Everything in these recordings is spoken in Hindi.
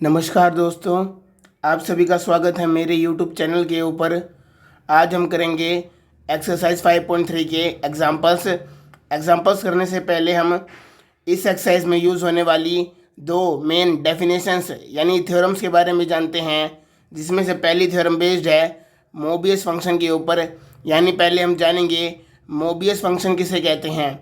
नमस्कार दोस्तों, आप सभी का स्वागत है मेरे YouTube चैनल के ऊपर। आज हम करेंगे एक्सरसाइज 5.3 के एग्जाम्पल्स करने से पहले हम इस एक्सरसाइज में यूज़ होने वाली दो मेन डेफिनेशंस यानी थ्योरम्स के बारे में जानते हैं, जिसमें से पहली थ्योरम बेस्ड है मोबियस फंक्शन के ऊपर। यानी पहले हम जानेंगे मोबियस फंक्शन किसे कहते हैं।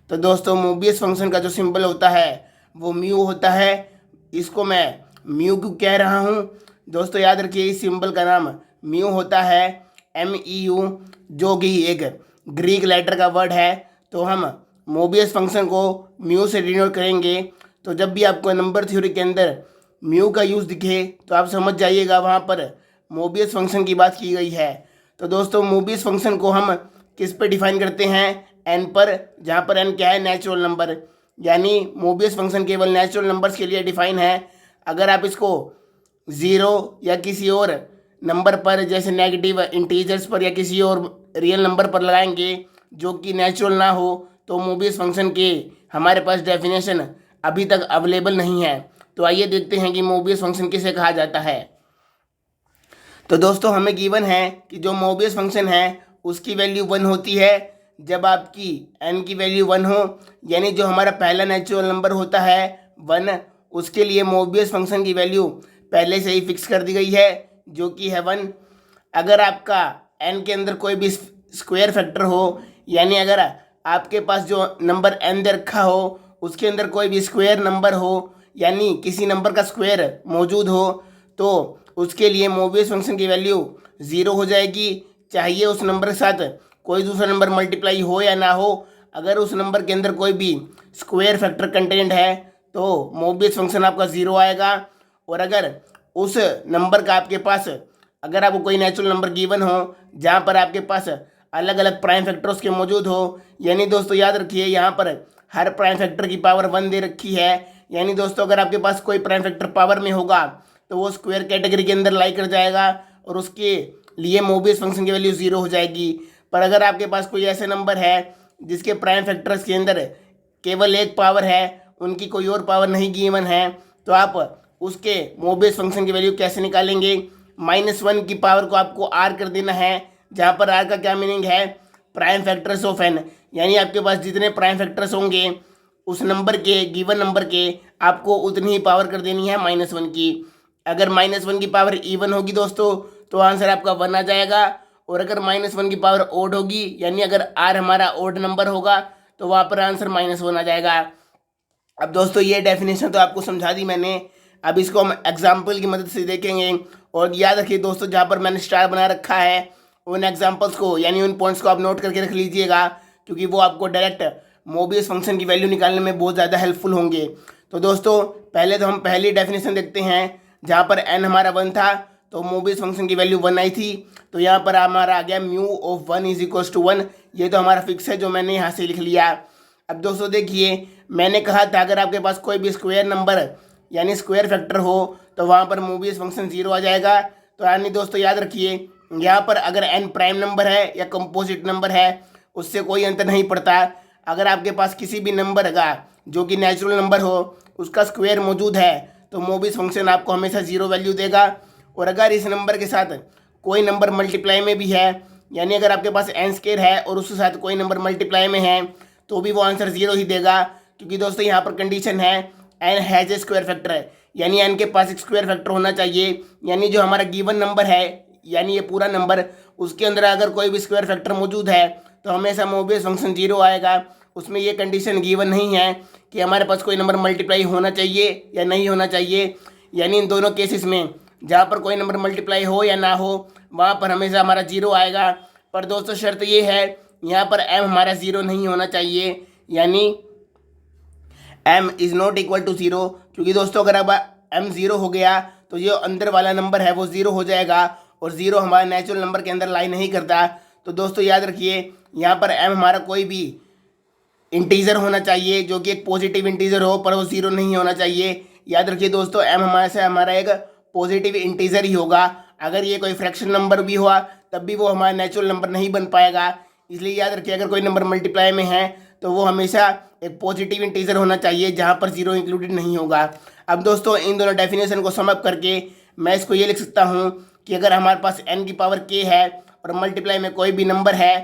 तो दोस्तों, मोबियस फंक्शन का जो सिंबल होता है वो म्यू होता है। इसको मैं म्यू क्यों कह रहा हूँ दोस्तों, याद रखिए इस सिंबल का नाम म्यू होता है, MEU, जो कि एक ग्रीक लेटर का वर्ड है। तो हम मोबियस फंक्शन को म्यू से डिनोट करेंगे। तो जब भी आपको नंबर थ्योरी के अंदर म्यू का यूज़ दिखे तो आप समझ जाइएगा वहाँ पर मोबियस फंक्शन की बात की गई है। तो दोस्तों, मोबियस फंक्शन को हम किस पे डिफाइन करते हैं? एन पर, जहाँ पर एन क्या है? Natural number. यानी मोबियस फंक्शन केवल नेचुरल नंबर्स के लिए डिफाइन है। अगर आप इसको ज़ीरो या किसी और नंबर पर, जैसे नेगेटिव इंटीजर्स पर या किसी और रियल नंबर पर लगाएंगे जो कि नेचुरल ना हो, तो मोबियस फंक्शन के हमारे पास डेफिनेशन अभी तक अवेलेबल नहीं है। तो आइए देखते हैं कि मोबियस फंक्शन किसे कहा जाता है। तो दोस्तों, हमें गिवन है कि जो मोबियस फंक्शन है उसकी वैल्यू 1 होती है जब आपकी n की वैल्यू 1 हो। यानी जो हमारा पहला नेचुरल नंबर होता है 1, उसके लिए मोबियस फंक्शन की वैल्यू पहले से ही फिक्स कर दी गई है जो कि है 1। अगर आपका n के अंदर कोई भी स्क्वायर फैक्टर हो, यानी अगर आपके पास जो नंबर n दे रखा हो उसके अंदर कोई भी स्क्वायर नंबर हो, यानी किसी नंबर का स्क्वायर मौजूद हो, तो उसके लिए मोबियस फंक्शन की वैल्यू 0 हो जाएगी, चाहिए उस नंबर के साथ कोई दूसरा नंबर मल्टीप्लाई हो या ना हो। अगर उस नंबर के अंदर कोई भी स्क्वायर फैक्टर कंटेंट है तो मोबियस फंक्शन आपका 0 आएगा। और अगर उस नंबर का आपके पास, अगर आपको कोई नेचुरल नंबर गिवन हो जहाँ पर आपके पास अलग अलग प्राइम फैक्टर उसके मौजूद हो, यानी दोस्तों याद रखिए यहाँ पर हर प्राइम फैक्टर की पावर 1 दे रखी है। यानी दोस्तों, अगर आपके पास कोई प्राइम फैक्टर पावर में होगा तो वो स्क्वायर कैटेगरी के अंदर लाई कर जाएगा और उसके लिए मोबियस फंक्शन की वैल्यू 0 हो जाएगी। पर अगर आपके पास कोई ऐसे नंबर है जिसके प्राइम फैक्टर्स के अंदर केवल एक पावर है, उनकी कोई और पावर नहीं गिवन है, तो आप उसके मोबियस फंक्शन की वैल्यू कैसे निकालेंगे? -1 की पावर को आपको r कर देना है, जहाँ पर r का क्या मीनिंग है? Prime factors of n। यानी आपके पास जितने प्राइम फैक्टर्स होंगे उस नंबर के, गिवन नंबर के, आपको उतनी ही पावर कर देनी है -1 की। अगर -1 की पावर इवन होगी दोस्तों तो आंसर आपका 1 आ जाएगा। और अगर -1 की पावर ओड होगी, यानी अगर r हमारा ओड नंबर होगा, तो वहाँ पर आंसर -1 आ जाएगा। अब दोस्तों, ये डेफिनेशन तो आपको समझा दी मैंने। अब इसको हम एग्जाम्पल की मदद से देखेंगे। और याद रखिए दोस्तों, जहाँ पर मैंने स्टार बना रखा है उन एग्जाम्पल्स को, यानी उन पॉइंट्स को आप नोट करके रख लीजिएगा, क्योंकि वो आपको डायरेक्ट मोबियस फंक्शन की वैल्यू निकालने में बहुत ज़्यादा हेल्पफुल होंगे। तो दोस्तों, पहले तो हम पहली डेफिनेशन देखते हैं। जहाँ पर n हमारा 1 था तो मोबियस फंक्शन की वैल्यू 1 आई थी, तो यहाँ पर हमारा आ गया mu of 1 is equals to 1। ये तो हमारा फिक्स है जो मैंने यहाँ से लिख लिया। अब दोस्तों देखिए, मैंने कहा था अगर आपके पास कोई भी स्क्वायर नंबर यानी स्क्वायर फैक्टर हो तो वहाँ पर मोबियस फंक्शन 0 आ जाएगा। तो यानी दोस्तों याद रखिए, यहाँ पर अगर n प्राइम नंबर है या कंपोजिट नंबर है उससे कोई अंतर नहीं पड़ता। अगर आपके पास किसी भी नंबर का जो कि नेचुरल नंबर हो उसका स्क्वायर मौजूद है तो मोबियस फंक्शन आपको हमेशा 0 वैल्यू देगा। और अगर इस नंबर के साथ कोई नंबर मल्टीप्लाई में भी है, यानी अगर आपके पास n स्क्वायर है और उसके साथ कोई नंबर मल्टीप्लाई में है, तो भी वो आंसर 0 ही देगा। क्योंकि दोस्तों यहाँ पर कंडीशन है n has a square factor, यानी n के पास एक स्क्वायर फैक्टर होना चाहिए। यानी जो हमारा गिवन नंबर है, यानी ये पूरा नंबर, उसके अंदर अगर कोई भी स्क्वायर फैक्टर मौजूद है तो हमेशा मोबियस फंक्शन 0 आएगा। उसमें ये कंडीशन गिवन नहीं है कि हमारे पास कोई नंबर मल्टीप्लाई होना चाहिए या नहीं होना चाहिए। यानी इन दोनों केसेस में जहाँ पर कोई नंबर मल्टीप्लाई हो या ना हो वहाँ पर हमेशा हमारा 0 आएगा। पर दोस्तों शर्त ये है, यहाँ पर m हमारा 0 नहीं होना चाहिए, यानी m is not equal to 0। क्योंकि दोस्तों अगर अब m 0 हो गया तो जो अंदर वाला नंबर है वो 0 हो जाएगा, और 0 हमारा नेचुरल नंबर के अंदर लाई नहीं करता। तो दोस्तों याद रखिए, यहाँ पर m हमारा कोई भी इंटीजर होना चाहिए जो कि एक पॉजिटिव इंटीजर हो, पर वो 0 नहीं होना चाहिए। याद रखिए दोस्तों, m हमारे से हमारा एक पॉजिटिव इंटीजर ही होगा। अगर ये कोई फ्रैक्शन नंबर भी हुआ तब भी वो हमारा नेचुरल नंबर नहीं बन पाएगा। इसलिए याद रखिए, अगर कोई नंबर मल्टीप्लाई में है तो वो हमेशा एक पॉजिटिव इंटीजर होना चाहिए जहाँ पर 0 इंक्लूडेड नहीं होगा। अब दोस्तों इन दोनों डेफिनेशन को सम अप करके मैं इसको ये लिख सकता हूँ कि अगर हमारे पास n की पावर k है और मल्टीप्लाई में कोई भी नंबर है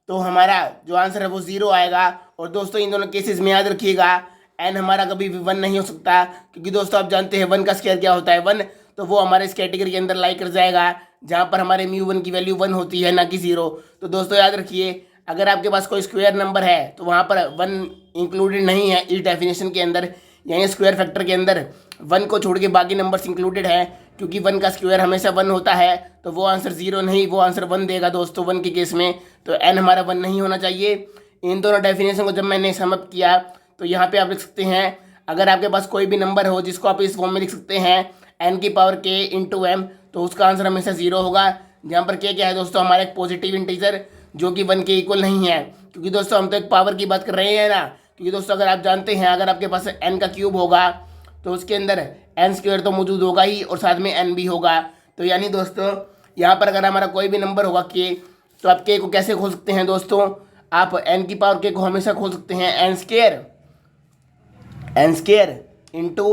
तो हमारा जो आंसर है वो 0 आएगा। और दोस्तों इन दोनों केसेस में याद रखिएगा n हमारा कभी भी 1 नहीं हो सकता, क्योंकि दोस्तों आप जानते हैं 1 का स्क्वायर क्या होता है 1, तो वो हमारे इस कैटेगरी के अंदर लाई कर जाएगा जहाँ पर हमारे μ1 की वैल्यू 1 होती है, ना कि 0। तो दोस्तों याद रखिए अगर आपके पास कोई स्क्वायर नंबर है तो वहाँ पर 1 इंक्लूडेड नहीं है इस डेफिनेशन के अंदर, यानी स्क्वायर फैक्टर के अंदर 1 को छोड़ के बाकी नंबर्स इंक्लूडेड है, क्योंकि 1 का स्क्वायर हमेशा 1 होता है। तो वो आंसर 0 नहीं, वो आंसर 1 देगा दोस्तों 1 के केस में। तो n हमारा 1 नहीं होना चाहिए। इन दोनों डेफिनेशन को जब मैंने सम अप किया तो यहाँ पे आप लिख सकते हैं अगर आपके पास कोई भी नंबर हो जिसको आप इस फॉर्म में लिख सकते हैं n की पावर k इंटू m, तो उसका आंसर हमेशा 0 होगा। जहाँ पर k क्या है दोस्तों हमारा एक पॉजिटिव इंटीजर जो कि 1 के इक्वल नहीं है, क्योंकि दोस्तों हम तो एक पावर की बात कर रहे हैं ना। क्योंकि दोस्तों अगर आप जानते हैं अगर आपके पास n का क्यूब होगा तो उसके अंदर n स्क्वायर तो मौजूद होगा ही और साथ में n भी होगा। तो यानी दोस्तों यहाँ पर अगर हमारा कोई भी नंबर होगा k, तो आप k को कैसे खोल सकते हैं दोस्तों, आप n की पावर k को हमेशा खोल सकते हैं n स्क्वायर इंटू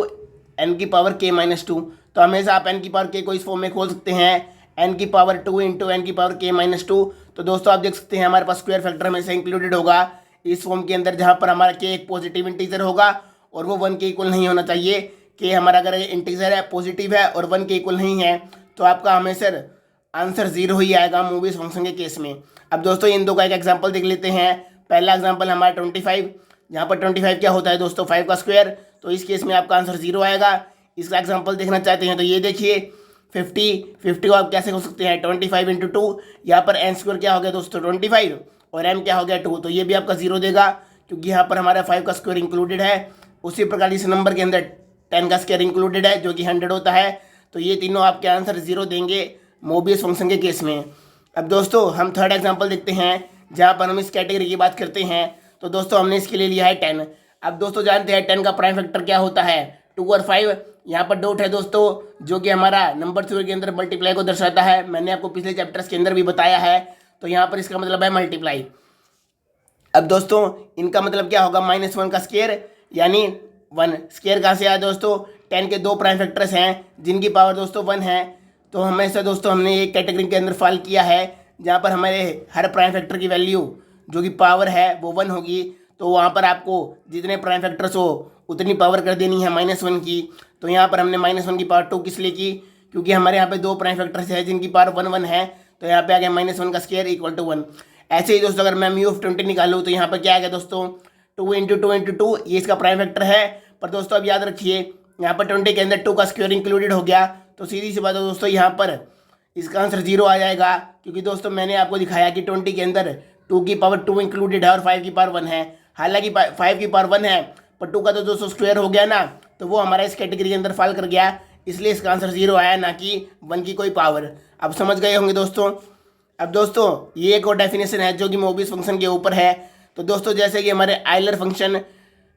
n की पावर k माइनस 2। तो हमेशा आप n की पावर k को इस फॉर्म में खोल सकते हैं n की पावर 2 इंटू n की पावर k माइनस 2। तो दोस्तों आप देख सकते हैं हमारे पास स्क्वायर फैक्टर हमेशा इंक्लूडेड होगा इस फॉर्म के अंदर, जहाँ पर हमारा k एक पॉजिटिव इंटीजर होगा और वो 1 के इक्वल नहीं होना चाहिए। k हमारा अगर इंटीजर है पॉजिटिव है और 1 के इक्वल नहीं है तो आपका हमेशा आंसर 0 ही आएगा मूवीज फंक्शन के केस में। अब दोस्तों इन दो का एक एग्जांपल देख लेते हैं। पहला एग्जांपल हमारा 25, जहाँ पर 25 क्या होता है दोस्तों 5 का स्क्वायर, तो इस केस में आपका आंसर 0 आएगा। इसका एग्जांपल देखना चाहते हैं तो ये देखिए 50 को आप कैसे हो सकते हैं 25 इंटू 2, यहाँ पर n स्क्वायर क्या हो गया दोस्तों 25 और m क्या हो गया 2, तो ये भी आपका 0 देगा क्योंकि यहाँ पर हमारा 5 का स्क्वायर इंक्लूडेड है। उसी प्रकार इस नंबर के अंदर 10 का स्क्वायर इंक्लूडेड है जो कि 100 होता है। तो ये तीनों आपके आंसर 0 देंगे मोबियस फंक्शन के केस में। अब दोस्तों हम थर्ड एग्जांपल देखते हैं जहाँ पर हम इस कैटेगरी की बात करते हैं। तो दोस्तों हमने इसके लिए लिया है 10। अब दोस्तों जानते हैं 10 का प्राइम फैक्टर क्या होता है 2 और 5। यहाँ पर डॉट है दोस्तों जो कि हमारा नंबर थ्योरी के अंदर मल्टीप्लाई को दर्शाता है, मैंने आपको पिछले चैप्टर्स के अंदर भी बताया है। तो यहाँ पर इसका मतलब है मल्टीप्लाई। अब दोस्तों इनका मतलब क्या होगा -1 का स्क्वायर यानी 1 स्क्वायर कहाँ से आया दोस्तों 10 के 2 प्राइम फैक्टर्स हैं जिनकी पावर दोस्तों 1 है। तो हमेशा दोस्तों हमने एक कैटेगरी के अंदर फाइल किया है जहाँ पर हमारे हर प्राइम फैक्टर की वैल्यू जो कि पावर है वो 1 होगी। तो वहाँ पर आपको जितने प्राइम फैक्टर्स हो उतनी पावर कर देनी है -1 की। तो यहाँ पर हमने -1 की पावर 2 किस लिए की, क्योंकि हमारे यहाँ पे 2 प्राइम फैक्टर्स है जिनकी पावर 1 है। तो यहाँ पे आ गया -1 का स्क्वायर इक्वल टू 1। ऐसे ही दोस्तों अगर मैं μ(20) निकालूँ तो यहाँ पर क्या आ गया दोस्तों 2 इंटू 2 इंटू 2, ये इसका प्राइम फैक्टर है। पर दोस्तों अब याद रखिए यहाँ पर 20 के अंदर 2 का स्क्वायर इंक्लूडेड हो गया, तो सीधी सी बात है दोस्तों यहाँ पर इसका आंसर 0 आ जाएगा। क्योंकि दोस्तों मैंने आपको दिखाया कि 20 के अंदर 2 की पावर 2 इंक्लूडेड है और 5 की पावर 1 है। हालांकि 5 की पावर 1 है पर 2 का तो दोस्तों स्क्वायर हो गया ना, तो वो हमारा इस कैटेगरी के अंदर फॉल कर गया, इसलिए इसका आंसर 0 आया, ना कि 1 की कोई पावर। अब समझ गए होंगे दोस्तों। अब दोस्तों ये एक और डेफिनेशन है जो कि मोबियस फंक्शन के ऊपर है। तो दोस्तों जैसे कि हमारे आइलर फंक्शन,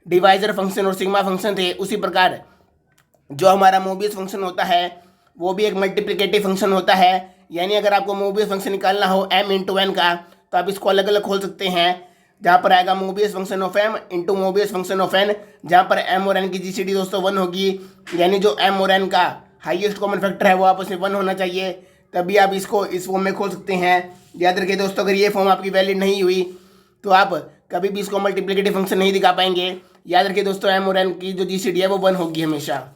डिवाइजर फंक्शन और सिग्मा फंक्शन थे, उसी प्रकार जो हमारा मोबियस फंक्शन होता है वो भी एक मल्टीप्लिकेटिव फंक्शन होता है। यानी अगर आपको मोबियस फंक्शन निकालना हो m इंटू n का, तो आप इसको अलग अलग खोल सकते हैं। जहाँ पर आएगा Mobius function of m into Mobius function of n, जहाँ पर m और n की जीसीडी दोस्तों 1 होगी। यानी जो m और n का हाईएस्ट कॉमन फैक्टर है वो आपस में 1 होना चाहिए, तभी आप इसको इस फॉर्म में खोल सकते हैं। याद रखिए दोस्तों अगर ये फॉर्म आपकी वैलिड नहीं हुई तो आप कभी भी इसको मल्टीप्लिकेटिव फंक्शन नहीं दिखा पाएंगे। याद रखिए दोस्तों m और n की जो जीसीडी है वो 1 होगी हमेशा।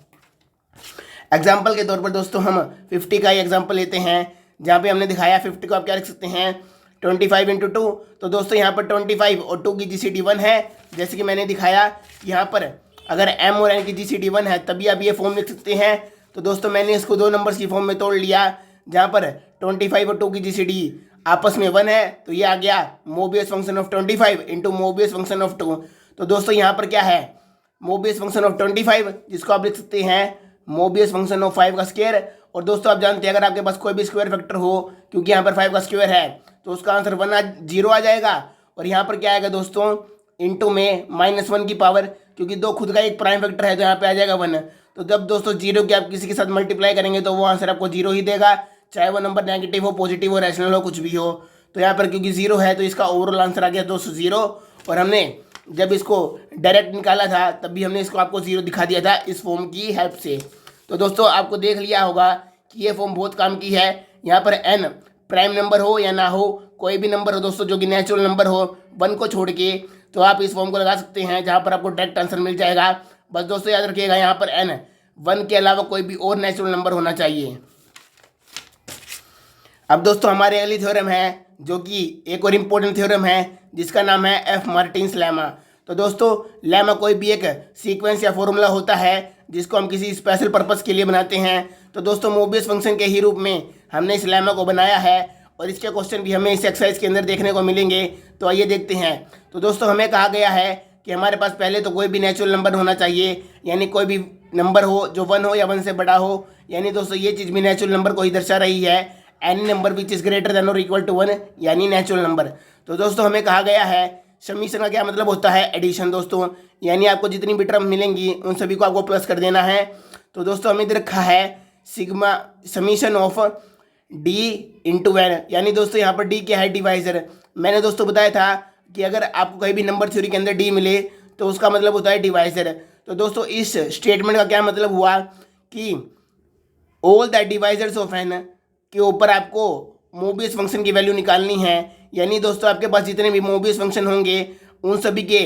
एग्जाम्पल के तौर पर दोस्तों हम 50 का ही एग्जाम्पल लेते हैं, जहाँ पे हमने दिखाया 50 को आप क्या लिख सकते हैं 25 इंटू 2। तो दोस्तों यहाँ पर 25 और 2 की जीसीडी 1 है, जैसे कि मैंने दिखाया यहाँ पर अगर m और n की जीसीडी 1 है तभी आप ये फॉर्म लिख सकते हैं। तो दोस्तों मैंने इसको 2 नंबर्स की फॉर्म में तोड़ लिया, जहाँ पर 25 और 2 की जीसीडी आपस में 1 है, तो ये आ गया Mobius function of 25 into Mobius function of 2। तो दोस्तों यहाँ पर क्या है मोबियस फंक्शन ऑफ 25, जिसको आप लिख सकते हैं मोबियस फंक्शन ऑफ 5 का स्क्वायर। और दोस्तों आप जानते हैं अगर आपके पास कोई भी स्क्वायर फैक्टर हो, क्योंकि यहाँ पर 5 का स्क्वायर है तो उसका आंसर 0 आ जाएगा। और यहाँ पर क्या आएगा दोस्तों इंटू में -1 की पावर, क्योंकि 2 खुद का एक प्राइम फैक्टर है तो यहाँ पे आ जाएगा 1। तो जब दोस्तों 0 की आप किसी के साथ मल्टीप्लाई करेंगे तो वो आंसर आपको 0 ही देगा, चाहे वो नंबर नेगेटिव हो, पॉजिटिव हो, रैशनल हो, कुछ भी हो। तो यहाँ पर क्योंकि 0 है तो इसका ओवरऑल आंसर आ गया दोस्तों 0। और हमने जब इसको डायरेक्ट निकाला था तब भी हमने इसको आपको 0 दिखा दिया था इस फॉर्म की हेल्प से। तो दोस्तों आपको देख लिया होगा कि ये फॉर्म बहुत काम की है। यहाँ पर n प्राइम नंबर हो या ना हो, कोई भी नंबर हो दोस्तों जो कि नेचुरल नंबर हो 1 को छोड़ के, तो आप इस फॉर्म को लगा सकते हैं जहाँ पर आपको डायरेक्ट आंसर मिल जाएगा। बस दोस्तों याद रखिएगा यहाँ पर n 1 के अलावा कोई भी और नेचुरल नंबर होना चाहिए। अब दोस्तों हमारी अगली थ्योरम है जो कि एक और इम्पोर्टेंट थ्योरम है जिसका नाम है एफ मार्टिन्स लेमा। तो दोस्तों लेमा कोई भी एक सीक्वेंस या फॉर्मूला होता है जिसको हम किसी स्पेशल पर्पस के लिए बनाते हैं। तो दोस्तों मोबियस फंक्शन के ही रूप में हमने इस लेमा को बनाया है और इसके क्वेश्चन भी हमें इस एक्सरसाइज के अंदर देखने को मिलेंगे। तो आइए देखते हैं। तो दोस्तों हमें कहा गया है कि हमारे पास पहले तो कोई भी नेचुरल नंबर होना चाहिए, यानी कोई भी नंबर हो जो 1 हो या 1 से बड़ा हो। यानी दोस्तों ये चीज़ भी नेचुरल नंबर को ही दर्शा रही है, any number which is greater than और इक्वल टू 1 यानी नेचुरल नंबर। तो दोस्तों हमें कहा गया है समीशन का क्या मतलब होता है, एडिशन दोस्तों, यानी आपको जितनी भी टर्म मिलेंगी उन सभी को आपको प्लस कर देना है। तो दोस्तों हमें इधर रखा है sigma summation of d into n, यानी दोस्तों यहाँ पर डी क्या है, डिवाइजर। मैंने दोस्तों बताया था कि अगर आपको कहीं भी नंबर थ्योरी के अंदर डी मिले तो उसका मतलब होता है डिवाइजर। तो दोस्तों इस स्टेटमेंट का क्या मतलब हुआ कि all the divisors of n के ऊपर आपको मोबियस फंक्शन की वैल्यू निकालनी है। यानी दोस्तों आपके पास जितने भी मोबियस फंक्शन होंगे उन सभी के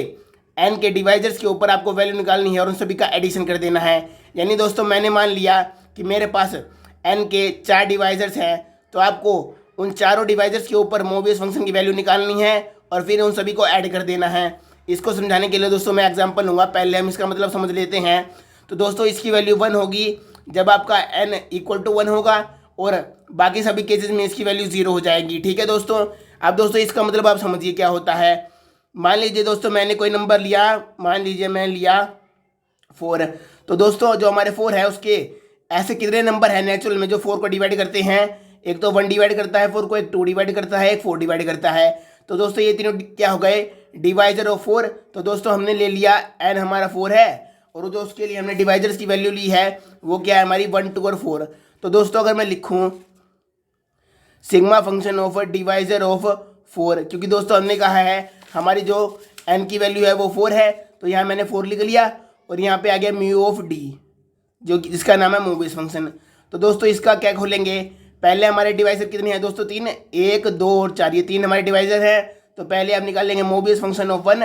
एन के डिवाइजर्स के ऊपर आपको वैल्यू निकालनी है और उन सभी का एडिशन कर देना है। यानी दोस्तों मैंने मान लिया कि मेरे पास एन के 4 डिवाइजर्स हैं, तो आपको उन चारों डिवाइजर्स के ऊपर मोबियस फंक्शन की वैल्यू निकालनी है और फिर उन सभी को ऐड कर देना है। इसको समझाने के लिए दोस्तों मैं एग्जांपल लूँगा, पहले हम इसका मतलब समझ लेते हैं। तो दोस्तों इसकी वैल्यू 1 होगी जब आपका n इक्वल टू 1 होगा और बाकी सभी केसेस में इसकी वैल्यू 0 हो जाएगी। ठीक है दोस्तों। अब दोस्तों इसका मतलब आप समझिए क्या होता है। मान लीजिए दोस्तों मैंने कोई नंबर लिया, मान लीजिए मैं लिया 4। तो दोस्तों जो हमारे 4 है उसके ऐसे कितने नंबर हैं नेचुरल में जो 4 को डिवाइड करते हैं। एक तो 1 डिवाइड करता है 4 को, एक 2 डिवाइड करता है, एक 4 डिवाइड करता है। तो दोस्तों ये तीनों क्या हो गए, डिवाइजर ऑफ 4। तो दोस्तों हमने ले लिया n हमारा 4 है और जो उसके लिए हमने डिवाइजर्स की वैल्यू ली है वो क्या है हमारी 1, 2 और 4। तो दोस्तों अगर मैं लिखूं sigma function of divisor of 4, क्योंकि दोस्तों हमने कहा है हमारी जो n की वैल्यू है वो 4 है, तो यहाँ मैंने 4 लिख लिया और यहाँ पे आ गया म्यू ऑफ डी जो कि जिसका नाम है मोबियस फंक्शन। तो दोस्तों इसका क्या खोलेंगे, पहले हमारे डिवाइजर कितने हैं दोस्तों 3, 1, 2 और 4, ये 3 हमारे डिवाइजर हैं। तो पहले आप निकाल लेंगे मोबियस फंक्शन ऑफ 1,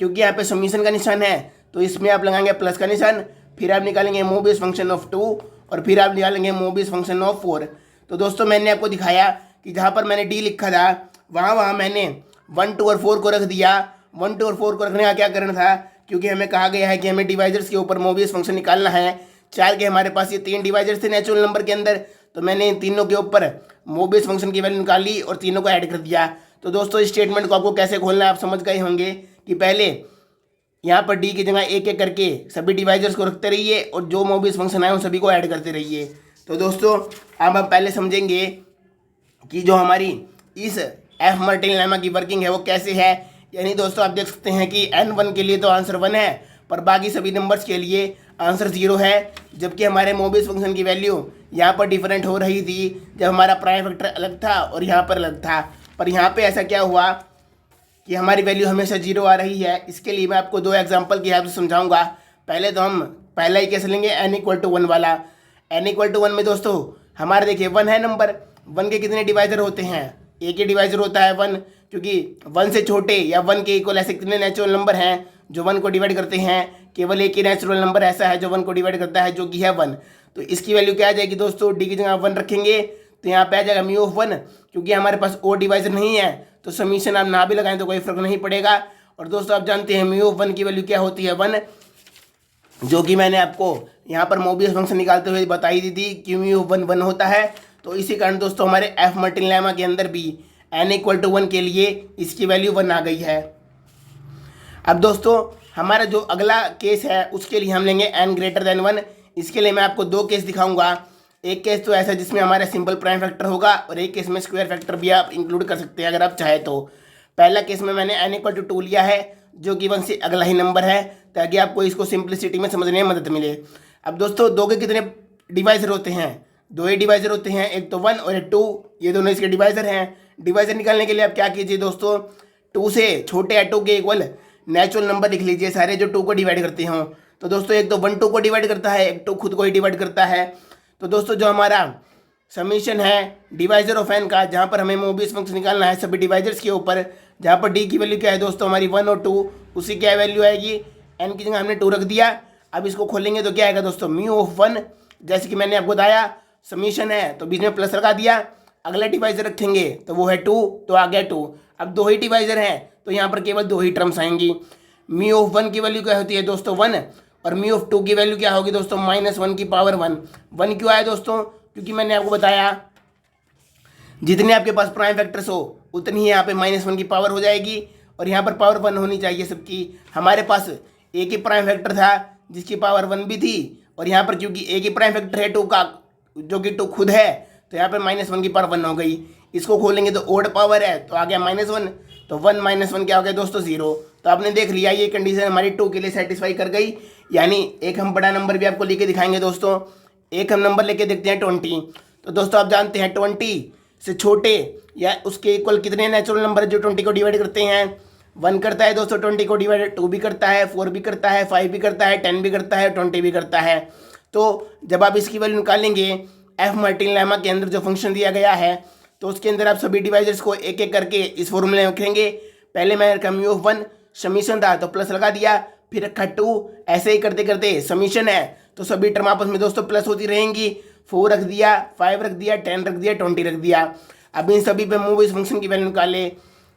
क्योंकि यहाँ पे समीशन का निशान है तो इसमें आप लगाएंगे प्लस का निशान। फिर आप निकालेंगे मोबियस फंक्शन ऑफ 2 और फिर आप निकालेंगे मोबियस फंक्शन ऑफ 4। तो दोस्तों मैंने आपको दिखाया कि जहाँ पर मैंने डी लिखा था वहाँ मैंने 1, 2 और 4 को रख दिया। 1, 2 और 4 को रखने का क्या कारण था, क्योंकि हमें कहा गया है कि हमें डिवाइजर्स के ऊपर मोबियस फंक्शन निकालना है। 4 के हमारे पास ये 3 डिवाइजर्स थे नेचुरल नंबर के अंदर, तो मैंने इन तीनों के ऊपर मोबियस फंक्शन की वैल्यू निकाली और तीनों को ऐड कर दिया। तो दोस्तों इस स्टेटमेंट को आपको कैसे खोलना है आप समझ गए होंगे कि पहले यहाँ पर डी की जगह एक एक करके सभी डिवाइजर्स को रखते रहिए और जो मोबियस फंक्शन आए उन सभी को ऐड करते रहिए। तो दोस्तों अब हम पहले समझेंगे कि जो हमारी इस एफ मार्टिन लेमा की वर्किंग है वो कैसे है। यानी दोस्तों आप देख सकते हैं कि n1 के लिए तो आंसर 1 है पर बाकी सभी नंबर्स के लिए आंसर 0 है, जबकि हमारे मोबियस फंक्शन की वैल्यू यहाँ पर डिफरेंट हो रही थी जब हमारा प्राइम फैक्टर अलग था और यहाँ पर अलग था। पर यहाँ पे ऐसा क्या हुआ कि हमारी वैल्यू हमेशा 0 आ रही है। इसके लिए मैं आपको 2 एग्जांपल की हेल्प से समझाऊंगा। पहले तो हम पहला ही केस लेंगे n इक्वल टू 1 वाला। n इक्वल टू 1 में दोस्तों हमारे देखिए 1 है नंबर, 1 के कितने डिवाइजर होते हैं, एक ही डिवाइजर होता है 1, क्योंकि 1 से छोटे या 1 के इक्वल ऐसे कितने नेचुरल नंबर हैं जो 1 को डिवाइड करते हैं। केवल एक ही नेचुरल नंबर ऐसा है जो 1 को डिवाइड करता है जो कि है 1। तो इसकी वैल्यू क्या आ जाएगी दोस्तों, डी की जगह 1 रखेंगे तो यहाँ पे आ जाएगा म्यू ऑफ 1। क्योंकि हमारे पास और डिवाइजर नहीं है तो समीशन आप ना भी लगाएं तो कोई फर्क नहीं पड़ेगा। और दोस्तों आप जानते हैं म्यू ऑफ 1 की वैल्यू क्या होती है 1, जो कि मैंने आपको यहाँ पर मोबियस फंक्शन निकालते हुए बताई दी थी कि म्यू ऑफ 1 1 होता है। तो इसी कारण दोस्तों हमारे एफ मार्टिन लेमा के अंदर भी n इक्वल टू 1 के लिए इसकी वैल्यू 1 आ गई है। अब दोस्तों हमारा जो अगला केस है उसके लिए हम लेंगे n ग्रेटर देन 1। इसके लिए मैं आपको 2 केस दिखाऊंगा। एक केस तो ऐसा जिसमें हमारा सिंपल प्राइम फैक्टर होगा और एक केस में स्क्वायर फैक्टर भी आप इंक्लूड कर सकते हैं अगर आप चाहे तो। पहला केस में मैंने n इक्वल टू 2 लिया है जो कि 1 से अगला ही नंबर है, ताकि आपको इसको सिंप्लिसिटी में समझने में मदद मिले। अब दोस्तों 2 के कितने डिवाइजर होते हैं, 2 ही डिवाइजर होते हैं, एक तो 1 और एक 2, ये दोनों इसके डिवाइजर हैं। डिवाइजर निकालने के लिए आप क्या कीजिए दोस्तों, 2 से छोटे या 2 के इक्वल नेचुरल नंबर लिख लीजिए सारे जो 2 को डिवाइड करते हों। तो दोस्तों एक तो 1 2 को डिवाइड करता है, एक 2 खुद को ही डिवाइड करता है। तो दोस्तों जो हमारा समीशन है डिवाइजर ऑफ एन का, जहाँ पर हमें मोबियस फंक्शन निकालना है सभी डिवाइजर्स के ऊपर, जहाँ पर डी की वैल्यू क्या है दोस्तों हमारी 1 और 2, उसी क्या वैल्यू आएगी, एन की जगह हमने 2 रख दिया। अब इसको खोलेंगे तो क्या आएगा दोस्तों म्यू ऑफ 1, जैसे कि मैंने आपको बताया समीशन है तो बीच में प्लस लगा दिया। अगला डिवाइजर रखेंगे तो वो है 2, तो आ गया 2। अब 2 ही डिवाइजर हैं तो यहाँ पर केवल 2 ही टर्म्स आएंगी। म्यू ऑफ 1 की वैल्यू क्या होती है दोस्तों 1, और म्यू ऑफ 2 की वैल्यू क्या होगी दोस्तों -1 की पावर 1। 1 क्यों आया दोस्तों, क्योंकि मैंने आपको बताया जितने आपके पास प्राइम फैक्टर्स हो उतनी ही यहाँ पे -1 की पावर हो जाएगी, और यहाँ पर पावर 1 होनी चाहिए सबकी। हमारे पास एक ही प्राइम फैक्टर था जिसकी पावर 1 भी थी, और यहाँ पर क्योंकि एक ही प्राइम फैक्टर है 2 का जो कि 2 खुद है, तो यहाँ पर -1 की पावर 1 हो गई। इसको खोलेंगे तो ओड पावर है तो आ गया -1, तो 1 -1 क्या हो गया दोस्तों 0। तो आपने देख लिया ये कंडीशन हमारी 2 के लिए सेटिस्फाई कर गई। यानी एक हम बड़ा नंबर भी आपको लेके दिखाएंगे दोस्तों। एक हम नंबर लेके देखते हैं 20। तो दोस्तों आप जानते हैं 20 से छोटे या उसके इक्वल कितने नेचुरल नंबर जो 20 को डिवाइड करते हैं। 1 करता है दोस्तों 20 को डिवाइड, 2 भी करता है, 4 भी करता है, 5 भी करता है, 10 भी करता है, 20 भी करता है। तो जब आप इसकी वैल्यू निकालेंगे एफ मार्टिन लेमा के अंदर जो फंक्शन दिया गया है, तो उसके अंदर आप सभी डिवाइजर्स को एक एक करके इस फॉर्मूले में रखेंगे। पहले मैं रखा म्यू ऑफ 1 समीशन था तो प्लस लगा दिया, फिर रखा 2, ऐसे ही करते करते समीशन है तो सभी टर्म आपस में दोस्तों प्लस होती रहेंगी। 4 रख दिया, 5 रख दिया, 10 रख दिया, 20 रख दिया। अब इन सभी पे मूव इस फंक्शन की वैल्यू निकाले।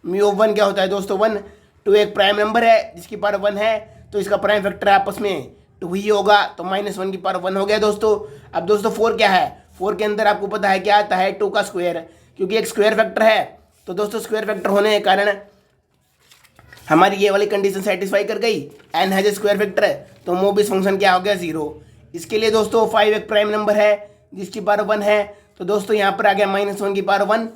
म्यू ऑफ 1 क्या होता है दोस्तों 1, 2 एक प्राइम नंबर है जिसकी पावर 1 है तो इसका प्राइम फैक्टर आपस में 2 ही होगा, तो -1 की पावर 1 हो गया दोस्तों। अब दोस्तों 4 क्या है, 4 के अंदर आपको पता है क्या आता है 2 का स्क्वायर, क्योंकि एक स्क्वायर फैक्टर है। तो दोस्तों स्क्वायर फैक्टर होने के कारण हमारी ये वाली कंडीशन सेटिस्फाई कर गई, n has a square factor, तो मोबिस फंक्शन क्या हो गया 0। इसके लिए दोस्तों 5 एक प्राइम नंबर है जिसकी पावर 1 है, तो दोस्तों यहाँ पर आ गया -1 की पावर 1।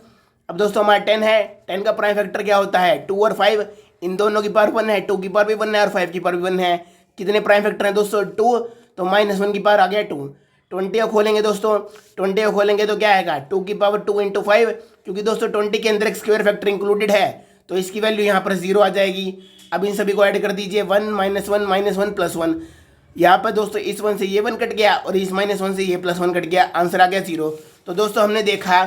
अब दोस्तों हमारा 10 है, 10 का प्राइम फैक्टर क्या होता है 2 और 5, इन दोनों की पावर 1 है, 2 की पावर भी 1 है और 5 की पावर भी 1 है। कितने प्राइम फैक्टर हैं दोस्तों 2, तो -1 की पावर आ गया 2। 20 को खोलेंगे दोस्तों, 20 को खोलेंगे तो क्या आएगा 2 की पावर 2 × 5, क्योंकि दोस्तों 20 के अंदर एक स्क्वायर फैक्टर इंक्लूडेड है तो इसकी वैल्यू यहाँ पर 0 आ जाएगी। अब इन सभी को ऐड कर दीजिए 1 -1 -1 +1। यहाँ पर दोस्तों इस 1 से ये 1 कट गया और इस -1 से ये +1 कट गया, आंसर आ गया 0। तो दोस्तों हमने देखा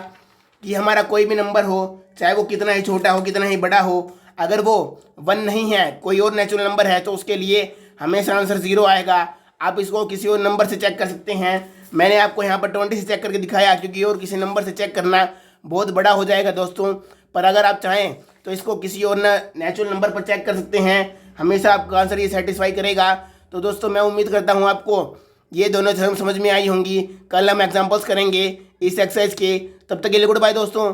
कि हमारा कोई भी नंबर हो चाहे वो कितना ही छोटा हो कितना ही बड़ा हो, अगर वो 1 नहीं है कोई और नेचुरल नंबर है तो उसके लिए हमेशा आंसर 0 आएगा। आप इसको किसी और नंबर से चेक कर सकते हैं, मैंने आपको यहाँ पर 20 से चेक करके दिखाया क्योंकि और किसी नंबर से चेक करना बहुत बड़ा हो जाएगा दोस्तों। पर अगर आप चाहें तो इसको किसी और नेचुरल नंबर पर चेक कर सकते हैं, हमेशा आपका आंसर ये सेटिस्फाई करेगा। तो दोस्तों मैं उम्मीद करता हूँ आपको ये दोनों थ्योरम समझ में आई होंगी। कल हम एग्जाम्पल्स करेंगे इस एक्सरसाइज के, तब तक के लिए गुड बाय दोस्तों।